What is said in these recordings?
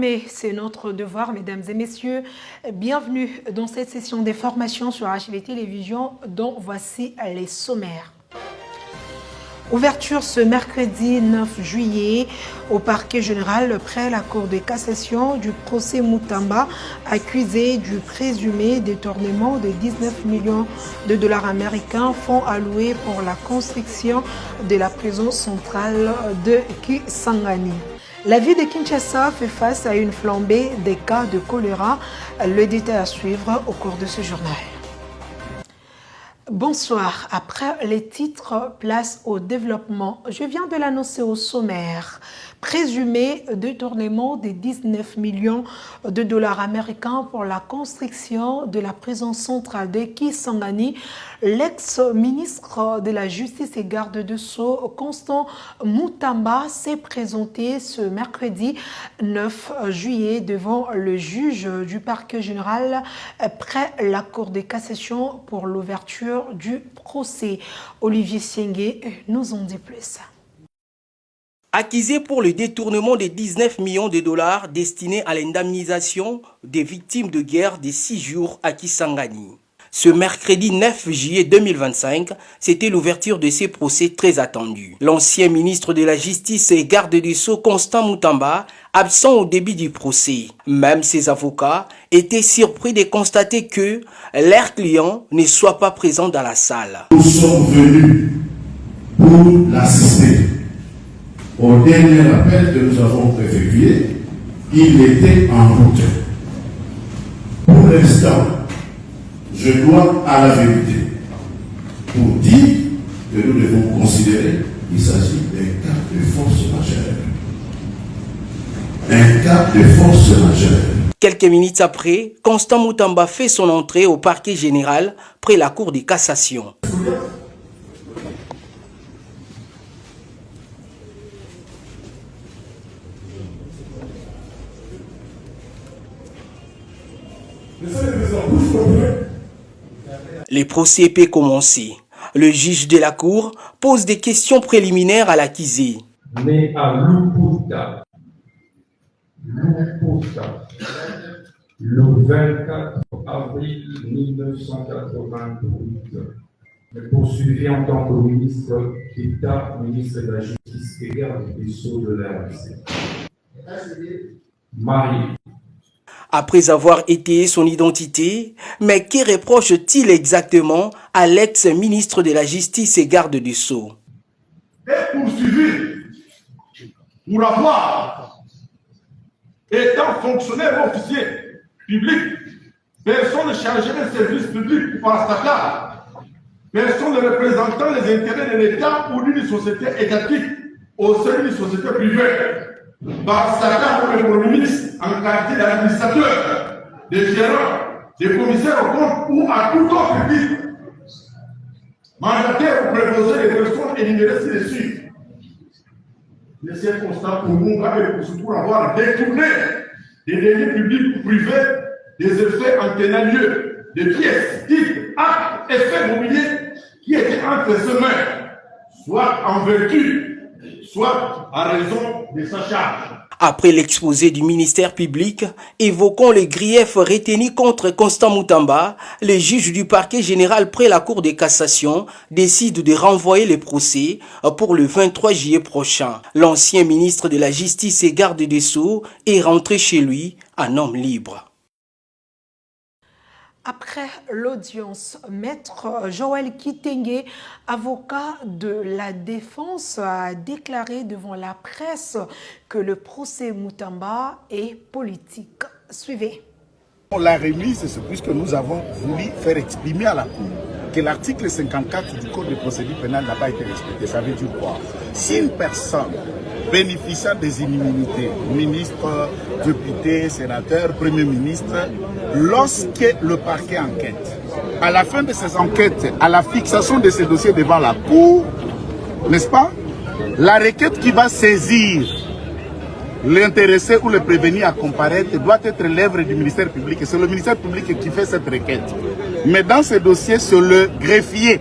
Informer, c'est notre devoir, mesdames et messieurs. Bienvenue dans cette session des formations sur HV Télévision, dont voici les sommaires. Ouverture ce mercredi 9 juillet au parquet général près la Cour de cassation du procès Mutamba, accusé du présumé détournement de 19 millions de dollars américains, fonds alloués pour la construction de la prison centrale de Kisangani. La ville de Kinshasa fait face à une flambée des cas de choléra. Le détail à suivre au cours de ce journal. Bonsoir. Après les titres, place au développement. Je viens de l'annoncer au sommaire. Présumé détournement de 19 millions de dollars américains pour la construction de la prison centrale de Kisangani, l'ex-ministre de la Justice et garde de Sceaux, Constant Mutamba, s'est présenté ce mercredi 9 juillet devant le juge du parquet général près la Cour de cassation pour l'ouverture du procès. Olivier Siengue nous en dit plus. Accusé pour le détournement de 19 millions de dollars destinés à l'indemnisation des victimes de guerre des 6 jours à Kisangani. Ce mercredi 9 juillet 2025, c'était l'ouverture de ces procès très attendus. L'ancien ministre de la Justice et garde des Sceaux, Constant Mutamba, absent au début du procès. Même ses avocats étaient surpris de constater que leurs clients ne soient pas présents dans la salle. Nous sommes venus pour l'assister. Au dernier appel que nous avons effectué, il était en route. Pour l'instant, je dois à la vérité pour dire que nous devons considérer qu'il s'agit d'un cas de force majeure. Un cas de force majeure. Quelques minutes après, Constant Mutamba fait son entrée au parquet général près la Cour de cassation. Le procès peut commencer. Le juge de la cour pose des questions préliminaires à l'accusé. Né à Luputa, le 24 avril 1988, est poursuivi en tant que ministre d'État, ministre de la Justice et garde des Sceaux de la RDC. Marié. Après avoir étayé son identité, mais qui reproche-t-il exactement à l'ex-ministre de la Justice et garde des Sceaux? Est poursuivi pour avoir, étant fonctionnaire officier public, personne chargée des services publics par sa carte, personne représentant les intérêts de l'État ou d'une société étatique au sein d'une société privée. Par sa carte pour le Premier ministre en qualité d'administrateur, de gérant, de commissaire au compte ou à tout autre titre, mandataire ou préposé des personnes énumérées ci-dessus. Les circonstances pour nous pour avoir détourné des deniers publics ou privés des effets en tenant lieu de pièces, titres, actes, effets mobiliers qui étaient entre ses mains, soit en vertu, soit à raison de sa charge. Après l'exposé du ministère public évoquant les griefs retenus contre Constant Mutamba, le juge du parquet général près la Cour de cassation décide de renvoyer le procès pour le 23 juillet prochain. L'ancien ministre de la Justice et garde des Sceaux est rentré chez lui un homme libre. Après l'audience, maître Joël Kitenge, avocat de la défense, a déclaré devant la presse que le procès Mutamba est politique. Suivez. La remise, c'est puisque nous avons voulu faire exprimer à la Cour que l'article 54 du Code de procédure pénale n'a pas été respecté. Ça veut dire quoi? Si une personne bénéficiant des immunités, ministre, député, sénateur, premier ministre, lorsque le parquet enquête, à la fin de ces enquêtes, à la fixation de ces dossiers devant la Cour, n'est-ce pas, la requête qui va saisir l'intéressé ou le prévenu à comparaître doit être l'œuvre du ministère public. Et c'est le ministère public qui fait cette requête. Mais dans ces dossiers, c'est le greffier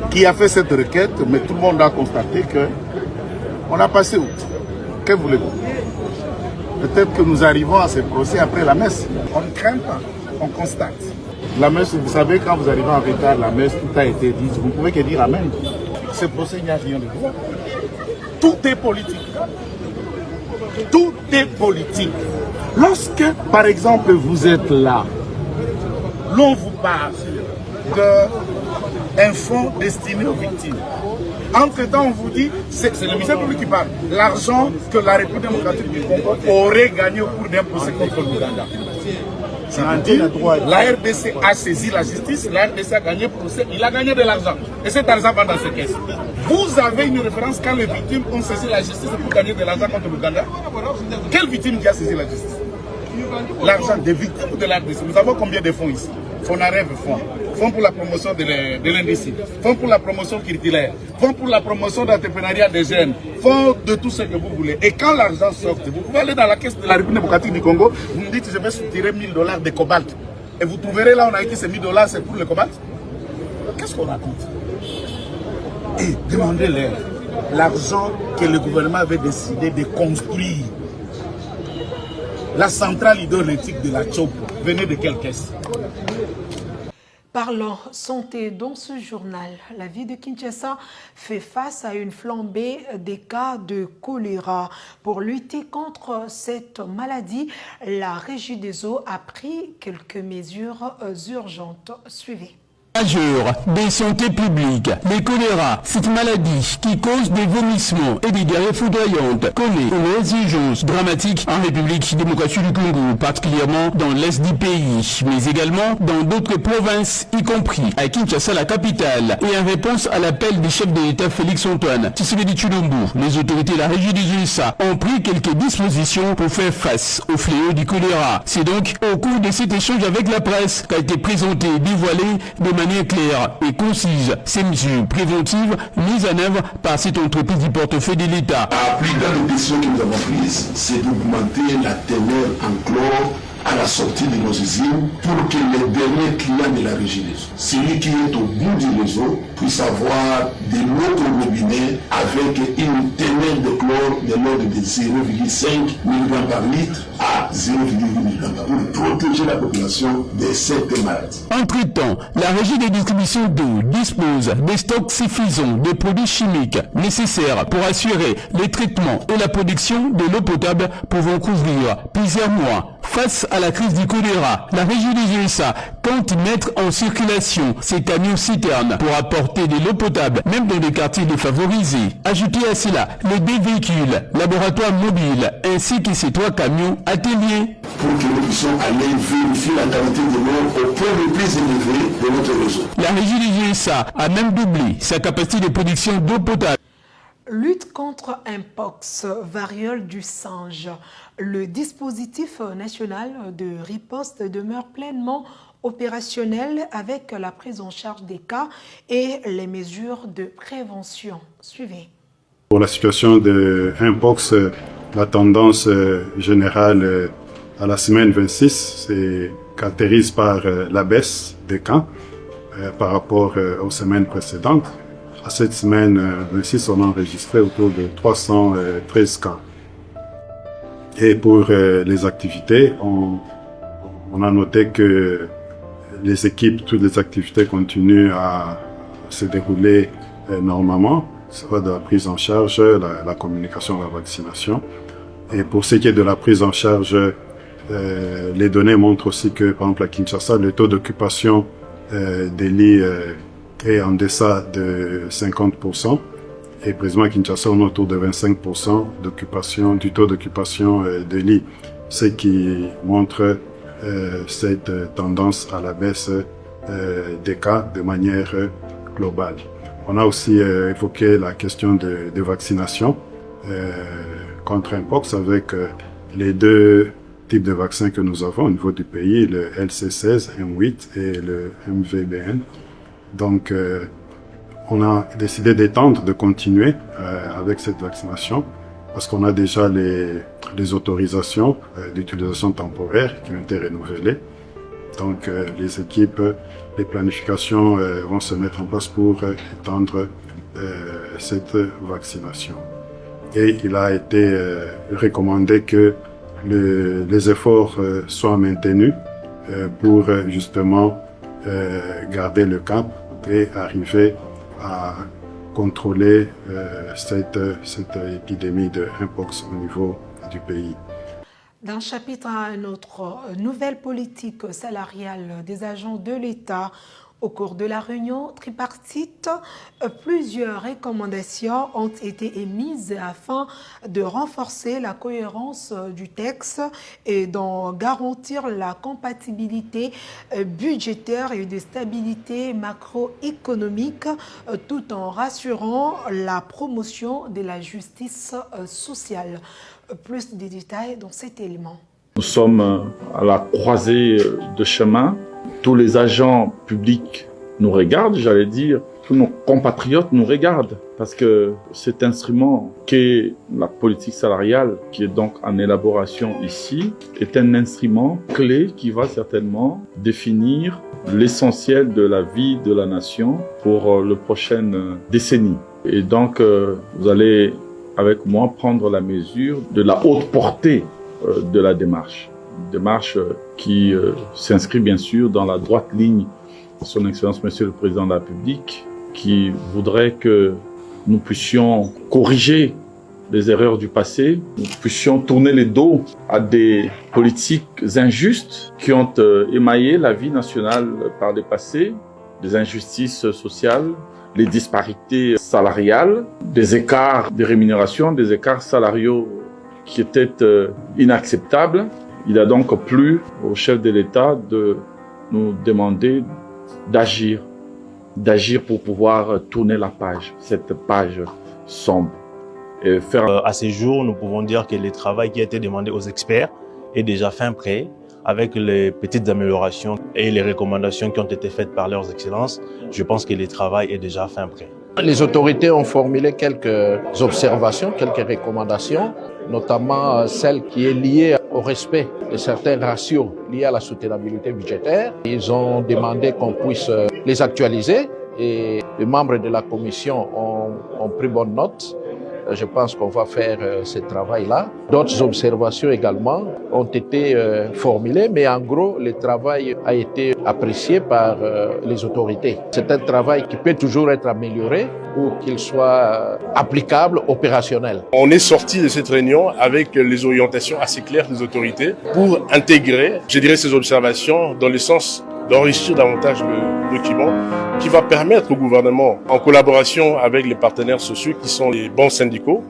qui a fait cette requête. Mais tout le monde a constaté que on a passé outre. Que voulez-vous? Peut-être que nous arrivons à ce procès après la messe. On ne craint pas, on constate. La messe, vous savez, quand vous arrivez en retard, la messe, tout a été dit. Vous ne pouvez que dire amen. Ce procès, il n'y a rien de droit. Tout est politique. Tout est politique. Lorsque, par exemple, vous êtes là, l'on vous parle d'un fonds destiné aux victimes. Entre-temps, on vous dit, c'est le ministère public qui parle, l'argent que la République démocratique du Congo aurait gagné au cours d'un procès contre l'Ouganda. C'est-à-dire, la RDC a saisi la justice, la RDC a gagné le procès, il a gagné de l'argent. Et cet argent va dans ses caisses. Vous avez une référence quand les victimes ont saisi la justice pour gagner de l'argent contre l'Ouganda? Quelle victime qui a saisi la justice? L'argent des victimes de la RDC. Nous avons combien de fonds ici? FONAREV fonds. Fonds pour la promotion de l'industrie, fonds pour la promotion culturelle, fonds pour la promotion d'entrepreneuriat des jeunes, fonds de tout ce que vous voulez. Et quand l'argent sort, vous pouvez aller dans la caisse de la République démocratique du Congo, vous me dites je vais soutirer $1000 de cobalt. Et vous trouverez là, on a dit ces $1000 c'est pour le cobalt. Qu'est-ce qu'on raconte? Et demandez-leur l'argent que le gouvernement avait décidé de construire. La centrale hydroélectrique de la Tchop venait de quelle caisse? Parlons santé dans ce journal. La ville de Kinshasa fait face à une flambée des cas de choléra. Pour lutter contre cette maladie, la Régie des eaux a pris quelques mesures urgentes. Suivez. Majeur des santé publique, le choléra, cette maladie qui cause des vomissements et des diarrhées foudroyantes, connaît une exigence dramatique en République démocratique du Congo, particulièrement dans l'est du pays, mais également dans d'autres provinces, y compris à Kinshasa, la capitale. Et en réponse à l'appel du chef de l'État Félix-Antoine Tshisekedi Tshilombo, les autorités de la régie des USA ont pris quelques dispositions pour faire face au fléau du choléra. C'est donc au cours de cet échange avec la presse qu'a été présenté et dévoilé de manière claire et concise ces mesures préventives mises en œuvre par cette entreprise du portefeuille de l'État. La plus grande décision que nous avons prise, c'est d'augmenter la teneur en chlore à la sortie de nos usines pour que les derniers clients de la régie des eaux, celui qui est au bout du réseau, puisse avoir de l'eau au robinet avec une teneur de chlore de l'ordre de 0,5 mg par litre à 0,8 mg pour protéger la population de cette maladie. Entre-temps, la régie de distribution d'eau dispose des stocks suffisants de produits chimiques nécessaires pour assurer les traitements et la production de l'eau potable pouvant couvrir plusieurs mois. Face à la crise du choléra, la régie des USA compte mettre en circulation ces camions-citernes pour apporter de l'eau potable, même dans les quartiers défavorisés. Ajoutez à cela les 2 véhicules, laboratoires mobiles, ainsi que ces 3 camions ateliers. Pour que nous puissions aller vérifier la qualité de l'eau au point le plus élevé de notre réseau. La régie des USA a même doublé sa capacité de production d'eau potable. Lutte contre Mpox, variole du singe. Le dispositif national de riposte demeure pleinement opérationnel avec la prise en charge des cas et les mesures de prévention. Suivez. Pour la situation de Mpox, la tendance générale à la semaine 26 se caractérise par la baisse des cas par rapport aux semaines précédentes. À cette semaine 26, on a enregistré autour de 313 cas. Et pour les activités, on a noté que les équipes, toutes les activités continuent à se dérouler normalement, soit de la prise en charge, la communication, la vaccination. Et pour ce qui est de la prise en charge, les données montrent aussi que, par exemple, à Kinshasa, le taux d'occupation des lits est en deçà de 50%. Et précisément à Kinshasa, on est autour de 25% d'occupation, du taux d'occupation des lits. Ce qui montre cette tendance à la baisse des cas de manière globale. On a aussi évoqué la question de vaccination contre Mpox avec les 2 types de vaccins que nous avons au niveau du pays, le LC16, M8 et le MVBN. Donc, on a décidé d'étendre, de continuer avec cette vaccination parce qu'on a déjà les autorisations d'utilisation temporaire qui ont été renouvelées. Donc, les équipes, les planifications vont se mettre en place pour étendre cette vaccination. Et il a été recommandé que les efforts soient maintenus pour justement garder le cap et arriver à contrôler cette épidémie de Mpox au niveau du pays. D'un chapitre à un autre, nouvelle politique salariale des agents de l'État. Au cours de la réunion tripartite, plusieurs recommandations ont été émises afin de renforcer la cohérence du texte et d'en garantir la compatibilité budgétaire et de stabilité macroéconomique, tout en rassurant la promotion de la justice sociale. Plus de détails dans cet élément. Nous sommes à la croisée de chemin. Tous les agents publics nous regardent, j'allais dire, tous nos compatriotes nous regardent, parce que cet instrument qu'est la politique salariale, qui est donc en élaboration ici, est un instrument clé qui va certainement définir l'essentiel de la vie de la nation pour les prochaines décennies. Et donc, vous allez, avec moi, prendre la mesure de la haute portée de la démarche. Démarche qui s'inscrit bien sûr dans la droite ligne de son Excellence Monsieur le Président de la République, qui voudrait que nous puissions corriger les erreurs du passé, nous puissions tourner les dos à des politiques injustes qui ont émaillé la vie nationale par le passé, des injustices sociales, les disparités salariales, des écarts de rémunération, des écarts salariaux qui étaient inacceptables. Il a donc plu au chef de l'État de nous demander d'agir pour pouvoir tourner la page, cette page sombre. Et faire... À ce jour, nous pouvons dire que le travail qui a été demandé aux experts est déjà fin prêt, avec les petites améliorations et les recommandations qui ont été faites par leurs excellences. Je pense que le travail est déjà fin prêt. Les autorités ont formulé quelques observations, quelques recommandations, notamment celle qui est liée au respect de certains ratios liés à la soutenabilité budgétaire. Ils ont demandé qu'on puisse les actualiser et les membres de la commission ont pris bonne note. Je pense qu'on va faire ce travail-là. D'autres observations également ont été formulées, mais en gros, le travail a été apprécié par les autorités. C'est un travail qui peut toujours être amélioré pour qu'il soit applicable, opérationnel. On est sorti de cette réunion avec les orientations assez claires des autorités pour intégrer, je dirais, ces observations dans le sens d'enrichir davantage le document qui va permettre au gouvernement, en collaboration avec les partenaires sociaux qui sont les bons syndicaux,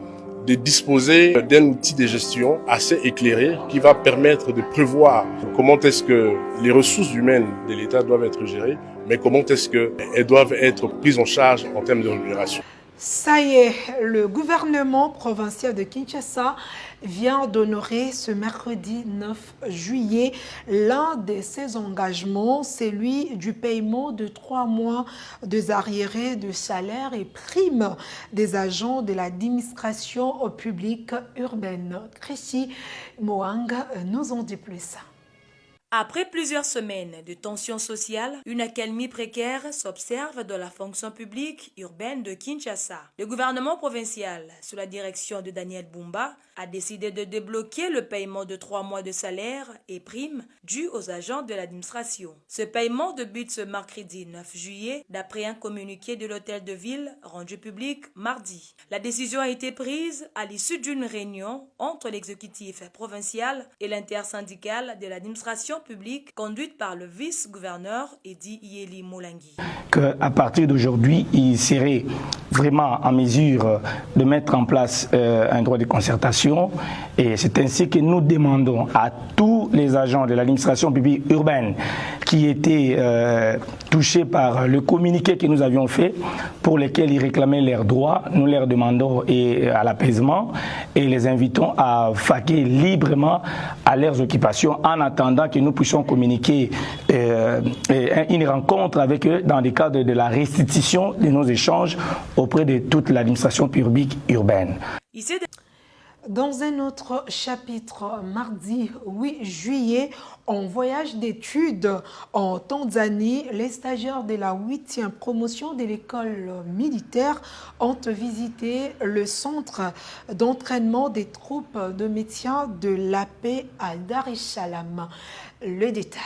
de disposer d'un outil de gestion assez éclairé qui va permettre de prévoir comment est-ce que les ressources humaines de l'État doivent être gérées, mais comment est-ce qu'elles doivent être prises en charge en termes de rémunération. Ça y est, le gouvernement provincial de Kinshasa vient d'honorer ce mercredi 9 juillet l'un de ses engagements, celui du paiement de 3 mois des arriérés de salaire et primes des agents de l'administration publique urbaine. Chrissy Moang nous en dit plus. Après plusieurs semaines de tensions sociales, une accalmie précaire s'observe dans la fonction publique urbaine de Kinshasa. Le gouvernement provincial, sous la direction de Daniel Bumba, a décidé de débloquer le paiement de 3 mois de salaire et primes dus aux agents de l'administration. Ce paiement débute ce mercredi 9 juillet, d'après un communiqué de l'hôtel de ville rendu public mardi. La décision a été prise à l'issue d'une réunion entre l'exécutif provincial et l'intersyndicale de l'administration publique conduite par le vice-gouverneur Edi Yeli Molangi. Qu'à partir d'aujourd'hui, il serait vraiment en mesure de mettre en place un droit de concertation, et c'est ainsi que nous demandons à tous les agents de l'administration publique urbaine qui étaient touchés par le communiqué que nous avions fait, pour lesquels ils réclamaient leurs droits, nous leur demandons à l'apaisement et les invitons à vaquer librement à leurs occupations en attendant que nous puissions communiquer une rencontre avec eux dans le cadre de la restitution de nos échanges auprès de toute l'administration publique urbaine. Dans un autre chapitre, mardi 8 juillet, en voyage d'études en Tanzanie, les stagiaires de la 8e promotion de l'école militaire ont visité le centre d'entraînement des troupes de maintien de la paix à Dar es Salaam. Le détail.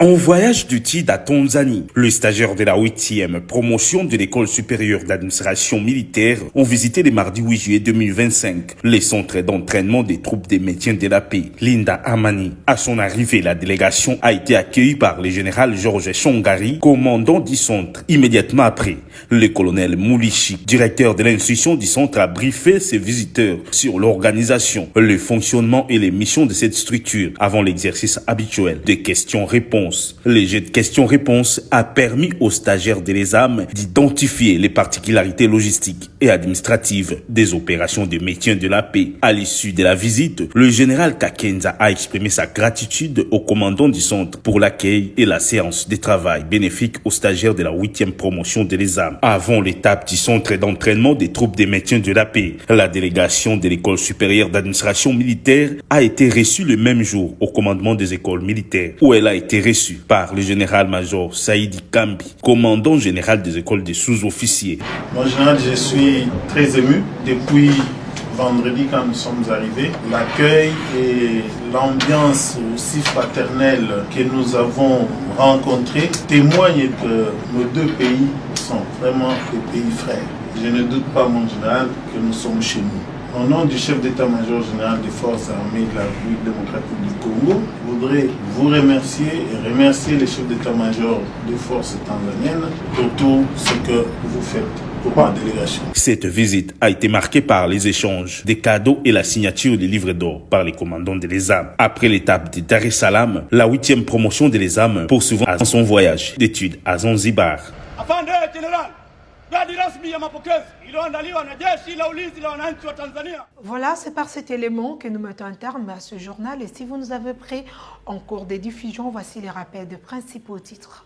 En voyage d'études à Tanzanie, les stagiaires de la 8e promotion de l'école supérieure d'administration militaire ont visité le mardi 8 juillet 2025 les centres d'entraînement des troupes de maintien de la paix, Linda Amani. À son arrivée, la délégation a été accueillie par le général Georges Chongari, commandant du centre. Immédiatement après, le colonel Moulichi, directeur de l'institution du centre, a briefé ses visiteurs sur l'organisation, le fonctionnement et les missions de cette structure avant l'exercice habituel des questions-réponses. Le jeu de questions-réponses a permis aux stagiaires de l'ESAM d'identifier les particularités logistiques et administratives des opérations de maintien de la paix. À l'issue de la visite, le général Kakenza a exprimé sa gratitude au commandant du centre pour l'accueil et la séance de travail bénéfique aux stagiaires de la 8e promotion de l'ESAM. Avant l'étape du centre d'entraînement des troupes de maintien de la paix, la délégation de l'école supérieure d'administration militaire a été reçue le même jour au commandement des écoles militaires, où elle a été reçu par le général-major Saïdi Kambi, commandant général des écoles des sous-officiers. Moi, général, je suis très ému depuis vendredi quand nous sommes arrivés. L'accueil et l'ambiance aussi fraternelle que nous avons rencontrée témoignent que nos deux pays sont vraiment des pays frères. Je ne doute pas, mon général, que nous sommes chez nous. Au nom du chef d'état-major général des forces armées de la République démocratique du Congo, je voudrais vous remercier et remercier le chef d'état-major des forces tanzaniennes pour tout ce que vous faites pour ma délégation. Cette visite a été marquée par les échanges des cadeaux et la signature des livres d'or par les commandants de l'ESAM. Après l'étape de Dar es Salaam, la 8e promotion de l'ESAM poursuivra son voyage d'études à Zanzibar. Voilà, c'est par cet élément que nous mettons un terme à ce journal. Et si vous nous avez pris en cours des diffusions, voici les rappels de principaux titres.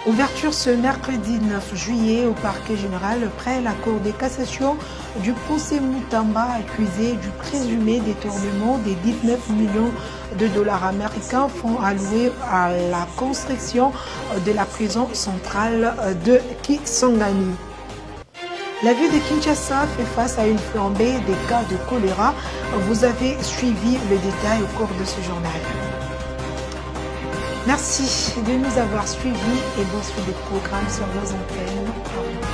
Ouverture ce mercredi 9 juillet au parquet général près la Cour de cassation du procès Mutamba accusé du présumé détournement des 19 millions de dollars américains, fonds alloués à la construction de la prison centrale de Kisangani. La ville de Kinshasa fait face à une flambée des cas de choléra. Vous avez suivi le détail au cours de ce journal. Merci de nous avoir suivis et bon suivi des programmes sur nos antennes.